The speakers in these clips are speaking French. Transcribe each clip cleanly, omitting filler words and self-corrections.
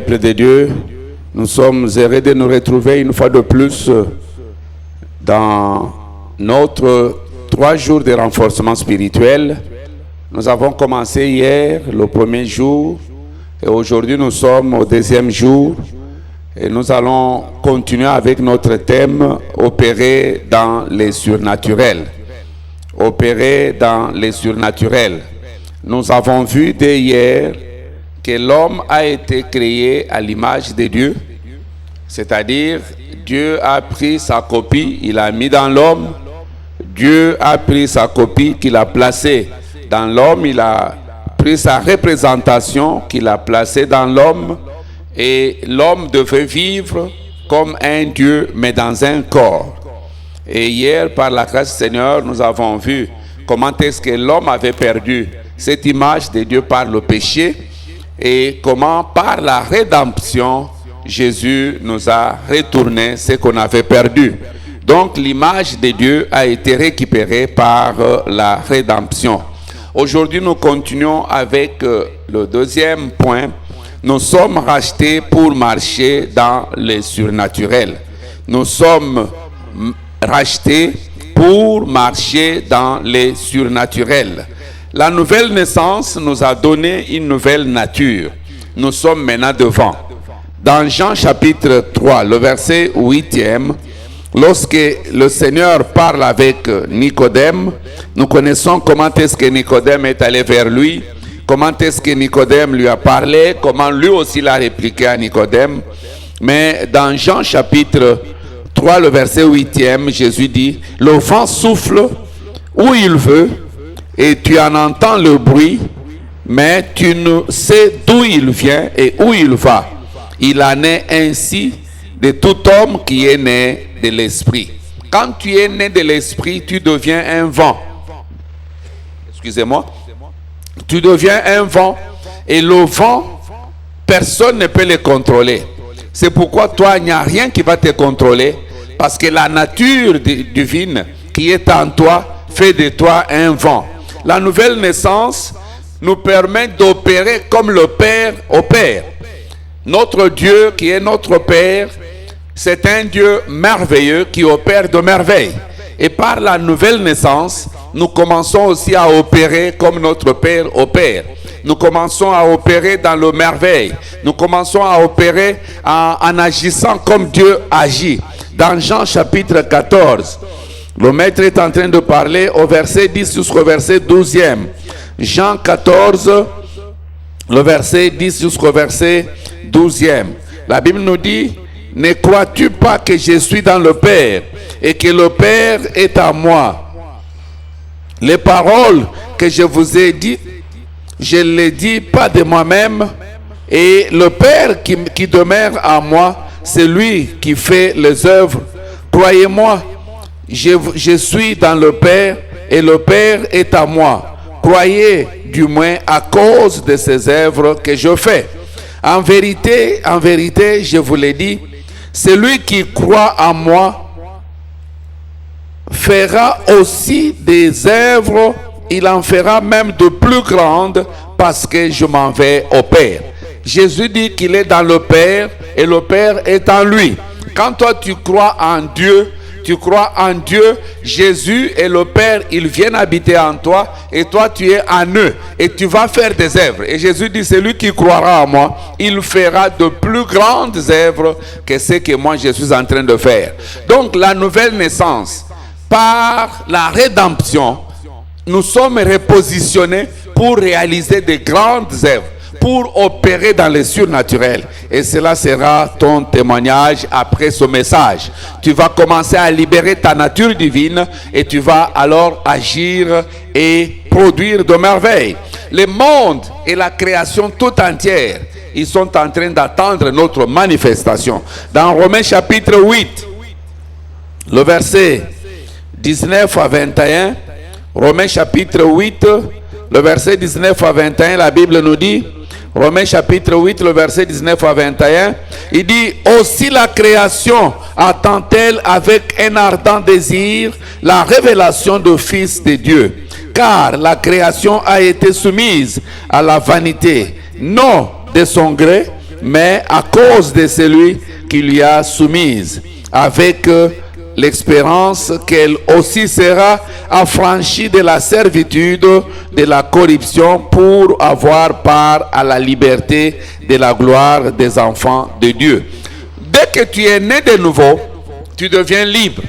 peuple de Dieu, nous sommes heureux de nous retrouver une fois de plus dans notre 3 jours de renforcement spirituel. Nous avons commencé hier, le premier jour, et aujourd'hui nous sommes au 2e jour. Et nous allons continuer avec notre thème « Opérer dans les surnaturels ». Opérer dans les surnaturels. Nous avons vu dès hier que l'homme a été créé à l'image de Dieu, c'est-à-dire Dieu a pris sa copie, il a mis dans l'homme. Dieu a pris sa copie qu'il a placée dans l'homme, il a pris sa représentation qu'il a placée dans l'homme, et l'homme devait vivre comme un Dieu, mais dans un corps. Et hier, par la grâce du Seigneur, nous avons vu comment est-ce que l'homme avait perdu cette image de Dieu par le péché, et comment par la rédemption, Jésus nous a retourné ce qu'on avait perdu. Donc l'image de Dieu a été récupérée par la rédemption. Aujourd'hui, nous continuons avec le 2e point. Nous sommes rachetés pour marcher dans les surnaturels. Nous sommes rachetés pour marcher dans les surnaturels. La nouvelle naissance nous a donné une nouvelle nature. Nous sommes maintenant devant. Dans Jean chapitre 3, le verset 8e, lorsque le Seigneur parle avec Nicodème, nous connaissons comment est-ce que Nicodème est allé vers lui, comment est-ce que Nicodème lui a parlé, comment lui aussi l'a répliqué à Nicodème. Mais dans Jean chapitre 3, le verset 8e, Jésus dit, « Le vent souffle où il veut, et tu en entends le bruit, mais tu ne sais d'où il vient et où il va. Il en est ainsi de tout homme qui est né de l'esprit. » Quand tu es né de l'esprit, tu deviens un vent. Excusez-moi. Tu deviens un vent, et le vent, personne ne peut le contrôler. C'est pourquoi toi, il n'y a rien qui va te contrôler, parce que la nature divine qui est en toi fait de toi un vent. La nouvelle naissance nous permet d'opérer comme le Père opère. Notre Dieu qui est notre Père, c'est un Dieu merveilleux qui opère de merveilles. Et par la nouvelle naissance, nous commençons aussi à opérer comme notre Père opère. Nous commençons à opérer dans le merveille. Nous commençons à opérer en agissant comme Dieu agit. Dans Jean chapitre 14, le maître est en train de parler au verset 10 jusqu'au verset 12e. Jean 14, le verset 10 jusqu'au verset 12e. La Bible nous dit, « Ne crois-tu pas que je suis dans le Père et que le Père est à moi? Les paroles que je vous ai dites, je ne les dis pas de moi-même, et le Père qui demeure à moi, c'est lui qui fait les œuvres. Croyez-moi, je suis dans le Père et le Père est à moi. Croyez du moins à cause de ces œuvres que je fais. En vérité, je vous l'ai dit, celui qui croit en moi fera aussi des œuvres, il en fera même de plus grandes, parce que je m'en vais au Père. » Jésus dit qu'il est dans le Père et le Père est en lui. Quand toi tu crois en Dieu, Jésus et le Père, ils viennent habiter en toi, et toi tu es en eux, et tu vas faire des œuvres. Et Jésus dit, celui qui croira en moi, il fera de plus grandes œuvres que ce que moi je suis en train de faire. Donc la nouvelle naissance, par la rédemption, nous sommes repositionnés pour réaliser de grandes œuvres, pour opérer dans les surnaturels. Et cela sera ton témoignage après ce message. Tu vas commencer à libérer ta nature divine, et tu vas alors agir et produire de merveilles. Le monde et la création tout entière, ils sont en train d'attendre notre manifestation. Dans Romains chapitre 8, le verset 19 à 21, Romains chapitre 8, le verset 19 à 21, la Bible nous dit, Romains chapitre 8, le verset 19 à 21, il dit, aussi la création attend-elle avec un ardent désir la révélation du Fils de Dieu. Car la création a été soumise à la vanité, non de son gré, mais à cause de celui qui lui a soumise, avec l'expérience qu'elle aussi sera affranchie de la servitude de la corruption pour avoir part à la liberté de la gloire des enfants de Dieu. Dès que tu es né de nouveau, tu deviens libre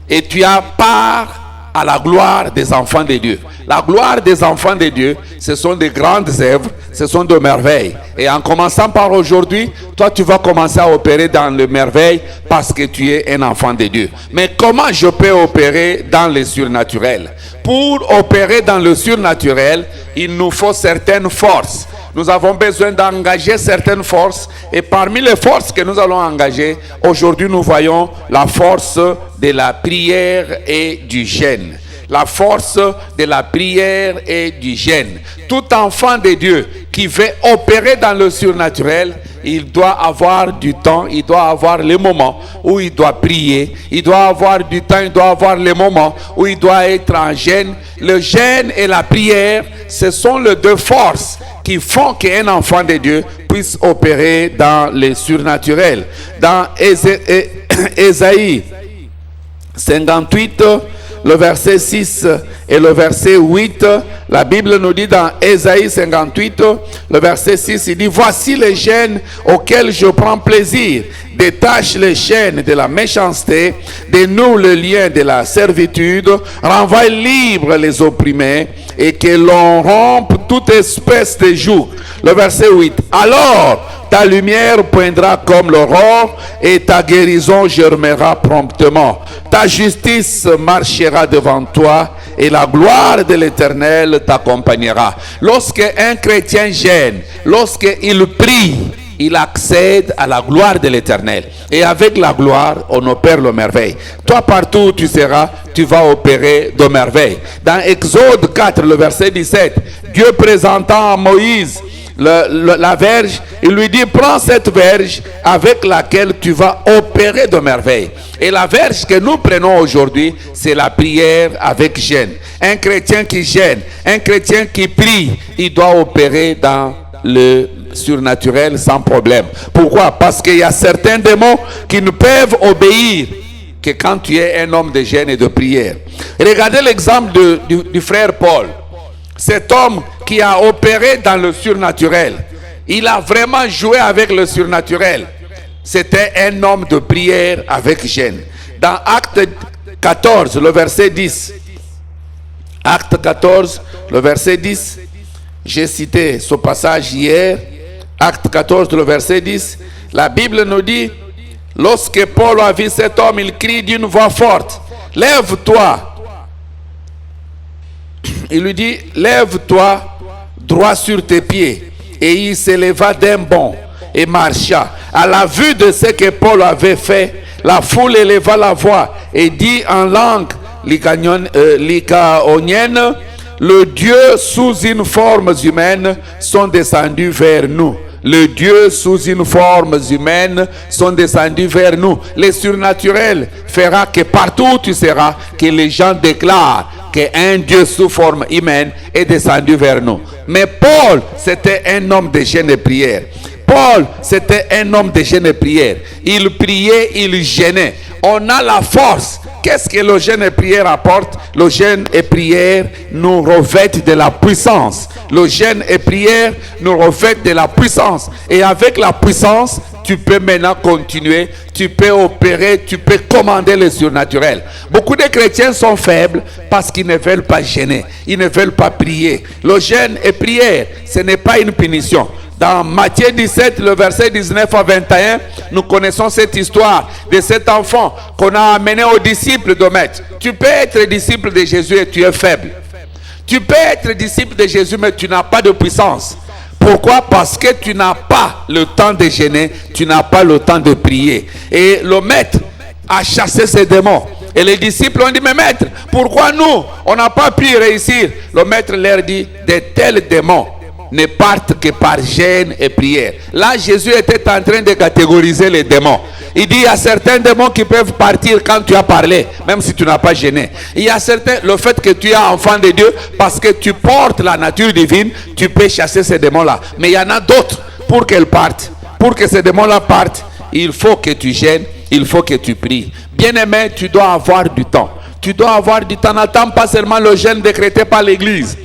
et tu as part à la gloire des enfants de Dieu. La gloire des enfants de Dieu, ce sont des grandes œuvres, ce sont des merveilles. Et en commençant par aujourd'hui, toi tu vas commencer à opérer dans les merveilles parce que tu es un enfant de Dieu. Mais comment je peux opérer dans le surnaturel? Pour opérer dans le surnaturel, il nous faut certaines forces. Nous avons besoin d'engager certaines forces, et parmi les forces que nous allons engager, aujourd'hui nous voyons la force de la prière et du jeûne. La force de la prière et du jeûne. Tout enfant de Dieu qui veut opérer dans le surnaturel, il doit avoir du temps, il doit avoir les moments où il doit prier, il doit avoir du temps, il doit avoir les moments où il doit être en jeûne. Le jeûne et la prière, ce sont les deux forces qui font qu'un enfant de Dieu puisse opérer dans le surnaturel. Dans Ésaïe 58, le verset 6 et le verset 8, la Bible nous dit dans Ésaïe 58, le verset 6, il dit: voici les chaînes auxquelles je prends plaisir. Détache les chaînes de la méchanceté, dénoue le lien de la servitude, renvoie libre les opprimés, et que l'on rompe toute espèce de joug. Le verset 8, alors ta lumière poindra comme l'aurore et ta guérison germera promptement. Ta justice marchera devant toi et la gloire de l'Éternel t'accompagnera. Lorsque un chrétien gêne, lorsqu'il prie, il accède à la gloire de l'Éternel. Et avec la gloire, on opère le merveille. Toi, partout où tu seras, tu vas opérer de merveilles. Dans Exode 4, le verset 17, Dieu présentant à Moïse la verge, il lui dit: prends cette verge avec laquelle tu vas opérer de merveilles. Et la verge que nous prenons aujourd'hui, c'est la prière avec jeûne. Un chrétien qui jeûne, un chrétien qui prie, il doit opérer dans le surnaturel sans problème. Pourquoi? Parce qu'il y a certains démons qui ne peuvent obéir que quand tu es un homme de jeûne et de prière. Regardez l'exemple du frère Paul. Cet homme qui a opéré dans le surnaturel, il a vraiment joué avec le surnaturel. C'était un homme de prière avec jeûne. Dans Acte 14, le verset 10. Acte 14, le verset 10. J'ai cité ce passage hier. Acte 14, le verset 10. La Bible nous dit: lorsque Paul a vu cet homme, il crie d'une voix forte: lève-toi. Il lui dit: lève-toi droit sur tes pieds. Et il s'éleva d'un bond et marcha. À la vue de ce que Paul avait fait, la foule éleva la voix et dit en langue lycaonienne: le Dieu sous une forme humaine sont descendus vers nous. Le Dieu sous une forme humaine sont descendus vers nous. Le surnaturel fera que partout où tu seras, que les gens déclarent qu'un Dieu sous forme humaine est descendu vers nous. Mais Paul, c'était un homme de jeûne et prière. Paul, c'était un homme de jeûne et prière. Il priait, il jeûnait. On a la force. Qu'est-ce que le jeûne et prière apporte? Le jeûne et prière nous revêtent de la puissance. Le jeûne et prière nous revêtent de la puissance. Et avec la puissance, tu peux maintenant continuer, tu peux opérer, tu peux commander le surnaturel. Beaucoup de chrétiens sont faibles parce qu'ils ne veulent pas jeûner, ils ne veulent pas prier. Le jeûne et prière, ce n'est pas une punition. Dans Matthieu 17, le verset 19 à 21, nous connaissons cette histoire de cet enfant qu'on a amené aux disciples de Maître. Tu peux être disciple de Jésus et tu es faible. Tu peux être disciple de Jésus mais tu n'as pas de puissance. Pourquoi? Parce que tu n'as pas le temps de jeûner, tu n'as pas le temps de prier. Et le Maître a chassé ces démons. Et les disciples ont dit: mais Maître, pourquoi nous, on n'a pas pu réussir? Le Maître leur dit: de tels démons ne partent que par jeûne et prière. Là, Jésus était en train de catégoriser les démons. Il dit: il y a certains démons qui peuvent partir quand tu as parlé, même si tu n'as pas jeûné. Il y a certains, le fait que tu es enfant de Dieu, parce que tu portes la nature divine, tu peux chasser ces démons-là. Mais il y en a d'autres, pour qu'elles partent, Pour que ces démons-là partent, il faut que tu gênes, il faut que tu pries. Bien-aimé, tu dois avoir du temps. Tu dois avoir du temps. N'attends pas seulement le jeûne décrété par l'Église.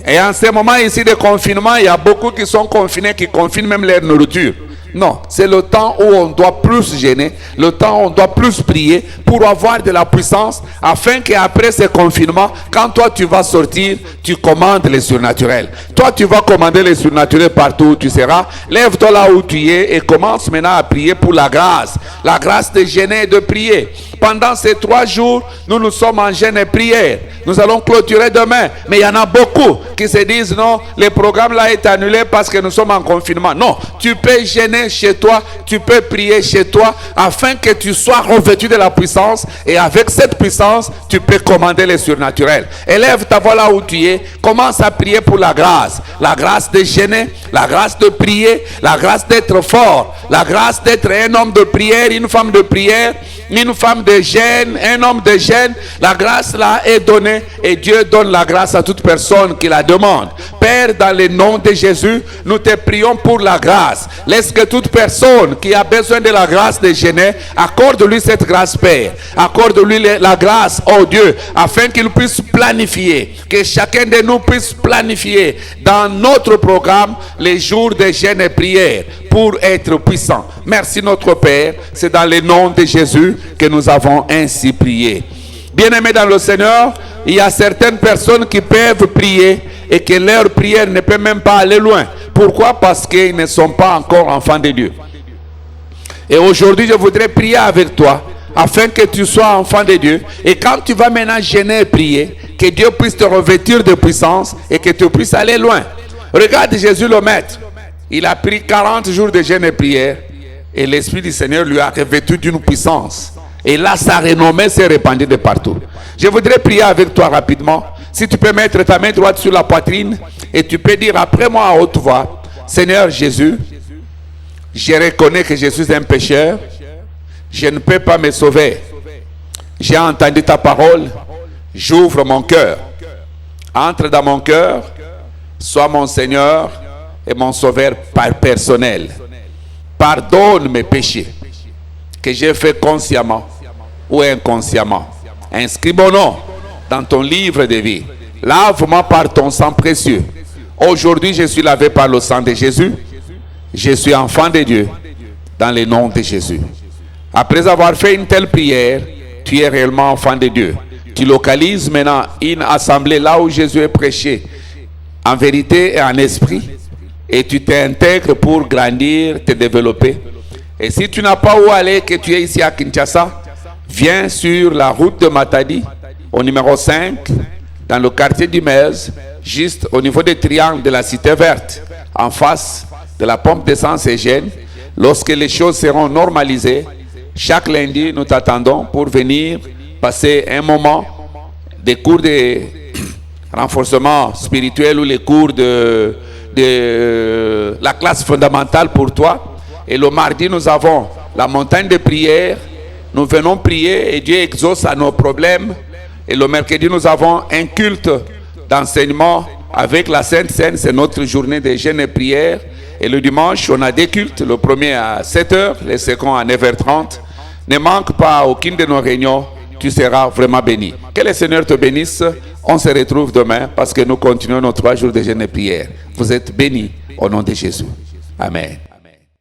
Et en ce moment ici de confinement, il y a beaucoup qui sont confinés, qui confinent même leur nourriture. Non, c'est le temps où on doit plus gêner, le temps où on doit plus prier pour avoir de la puissance, afin qu'après ce confinement, quand toi tu vas sortir, tu commandes les surnaturels. Toi tu vas commander les surnaturels partout où tu seras. Lève-toi là où tu es et commence maintenant à prier pour la grâce de gêner et de prier. Pendant ces 3 jours, nous sommes en jeûne et prière. Nous allons clôturer demain. Mais il y en a beaucoup qui se disent non, le programme là est annulé parce que nous sommes en confinement. Non, tu peux gêner chez toi, tu peux prier chez toi afin que tu sois revêtu de la puissance. Et avec cette puissance, tu peux commander les surnaturels. Élève ta voix là où tu es. Commence à prier pour la grâce. La grâce de gêner, la grâce de prier, la grâce d'être fort, la grâce d'être un homme de prière, une femme de prière, une femme de gêne, un homme de gêne. La grâce là est donnée et Dieu donne la grâce à toute personne qui la demande. Père, dans le nom de Jésus, nous te prions pour la grâce. Laisse que toute personne qui a besoin de la grâce de gêner, accorde-lui cette grâce, Père. Accorde-lui la grâce, oh Dieu, afin qu'il puisse planifier, que chacun de nous puisse planifier dans notre programme les jours de gêne et prière pour être puissant. Merci notre Père, c'est dans le nom de Jésus que nous avons ainsi prié. Bien-aimés dans le Seigneur, il y a certaines personnes qui peuvent prier et que leur prière ne peut même pas aller loin. Pourquoi? Parce qu'ils ne sont pas encore enfants de Dieu. Et aujourd'hui, je voudrais prier avec toi afin que tu sois enfant de Dieu. Et quand tu vas maintenant gêner et prier, que Dieu puisse te revêtir de puissance et que tu puisses aller loin. Regarde Jésus le Maître. Il a pris 40 jours de jeûne et prière et l'Esprit du Seigneur lui a revêtu d'une puissance. Et là, sa renommée s'est répandue de partout. Je voudrais prier avec toi rapidement. Si tu peux mettre ta main droite sur la poitrine et tu peux dire après moi à haute voix: Seigneur Jésus, je reconnais que je suis un pécheur. Je ne peux pas me sauver. J'ai entendu ta parole. J'ouvre mon cœur. Entre dans mon cœur. Sois mon Seigneur et mon Sauveur personnel. Pardonne mes péchés que j'ai fait consciemment ou inconsciemment. Inscris mon nom dans ton livre de vie. Lave-moi par ton sang précieux. Aujourd'hui, je suis lavé par le sang de Jésus. Je suis enfant de Dieu dans le nom de Jésus. Après avoir fait une telle prière, tu es réellement enfant de Dieu. Tu localises maintenant une assemblée là où Jésus est prêché en vérité et en esprit, et tu t'intègres pour grandir, te développer. Et si tu n'as pas où aller, que tu es ici à Kinshasa, viens sur la route de Matadi, au numéro 5, dans le quartier du Mez, juste au niveau des triangles de la Cité Verte, en face de la pompe d'essence Eugène. Lorsque les choses seront normalisées, chaque lundi, nous t'attendons pour venir passer un moment des cours de renforcement spirituel ou les cours de la classe fondamentale pour toi. Et le mardi, nous avons la montagne de prière. Nous venons prier et Dieu exauce à nos problèmes. Et le mercredi, nous avons un culte d'enseignement avec la Sainte Seine. C'est notre journée de jeûne et prière. Et le dimanche, on a des cultes. Le premier à 7h, le second à 9h30. Ne manque pas aucune de nos réunions. Tu seras vraiment béni. Que le Seigneur te bénisse. On se retrouve demain parce que nous continuons nos 3 jours de jeûne et prière. Vous êtes bénis au nom de Jésus. Amen.